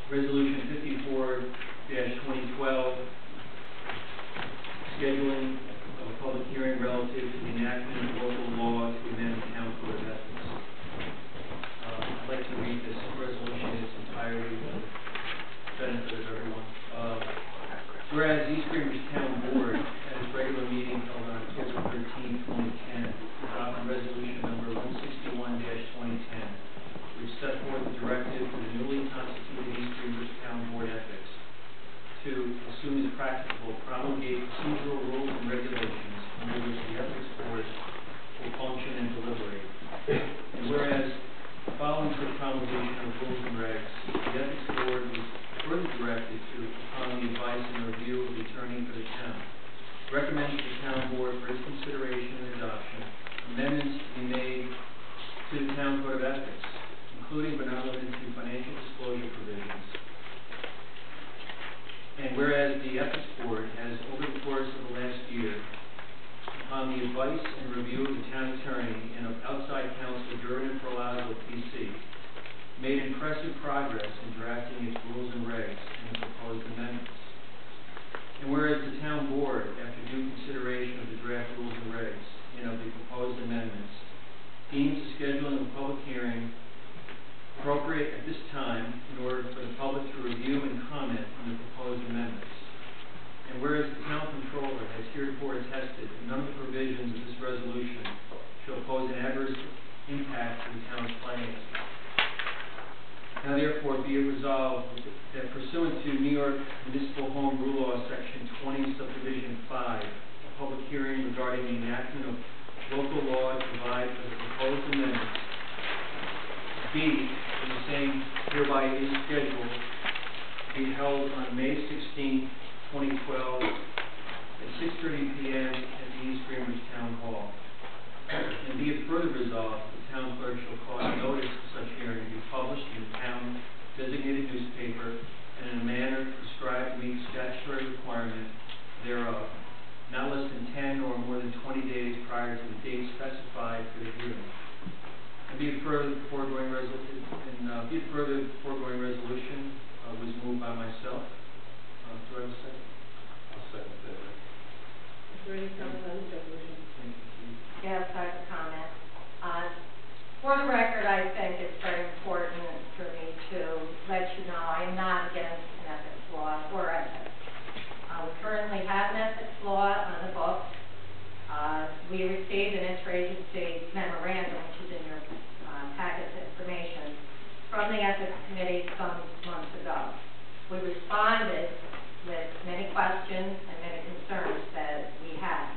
Resolution 54-2012, scheduling of a public hearing relative to the enactment of local law to amend the town code of ethics. I'd like to read this resolution in its entirety for the benefit of everyone. Whereas East Grenbush Town Board, at its regular meeting held on October 13, 2010, adopted resolution number 161-2010, which set forth a directive for the newly constituted East Grenbush Town Board Ethics to, as soon as practicable, promulgate procedural rules and regulations under which the Ethics Board will function and deliberate. And whereas, following the promulgation of rules and regs, the Ethics Board was further directed to, upon the advice and review of the attorney for the town, recommend to the Town Board for its consideration and adoption amendments to be made to the Town Code of Ethics, including but not limited to financial disclosure provisions. And whereas the Ethics Board has, over the course of the last year, upon the advice and review of the town attorney and of outside counsel Duran Perlazo, P.C., made impressive progress in drafting its rules and regs and proposed amendments. And whereas the Town Board, after due consideration of the draft rules and regs and of the proposed amendments, deems the scheduling of a public hearing appropriate at this time in order for the public to review and comment on the proposed amendments. And whereas the Town Controller has heretofore attested that none of the provisions of this resolution shall pose an adverse impact to the town's finances. Now therefore be it resolved that pursuant to New York Municipal Home Rule Law Section 20, Subdivision 5, a public hearing regarding the enactment of local law to provide for the proposed amendments B, and the same hereby is scheduled to be held on May 16, 2012 at 6:30 p.m. at the East Grenbush Town Hall. And be it further resolved, the town clerk shall cause notice of such hearing to be published in the town designated newspaper and in a manner prescribed to meet statutory requirement thereof, not less than 10 or more than 20 days prior to the date specified for the hearing. And be it further, the foregoing resolution was moved by myself. Do I have a second? I'll second that. Is there any comments on this resolution? Thank you. Yes, I have a comment. For the record, I think it's very important for me to let you know I am not against an ethics law or ethics. We currently have an ethics law on the books. We received an interagency memorandum, which is in your packet information, from the Ethics Committee some months ago. We responded with many questions and many concerns that we had.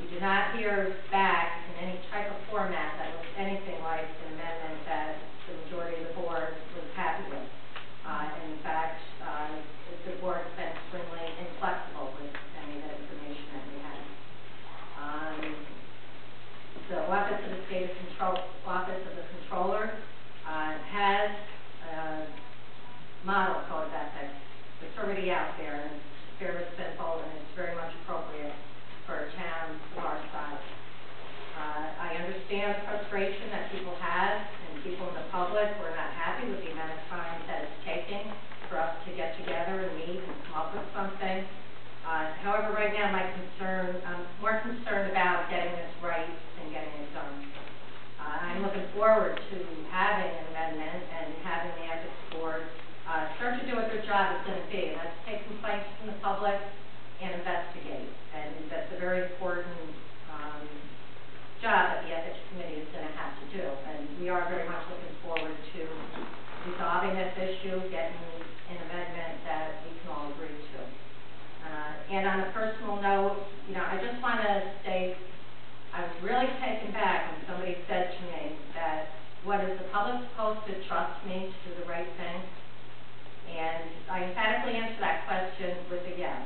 We did not hear back in any type of format that was anything like an amendment that the majority of the board was happy with. In fact, the board has been extremely inflexible with any of the information that we had. The Office of the Office of the Controller has a model code of ethics. It's already out there, and it's fairly simple, and it's very much appropriate for a town of our size. I understand the frustration that people have, and people in the public who are not happy with the amount of time that it's taking for us to get together and meet and come up with something. However, right now I'm more concerned about getting this right and getting it done. I'm looking forward to having an amendment and having the Ethics Board start to do what their job is going to be, and that's take complaints from the public and investigate. And that's a very important job that the Ethics Committee is going to have to do. And we are very much looking forward to resolving this issue, getting an amendment that we can all agree to. And on a personal note, I just want to state I was really taken back when somebody said to me that, what, is the public supposed to trust me to do the right thing? And I emphatically answered that question with a yes.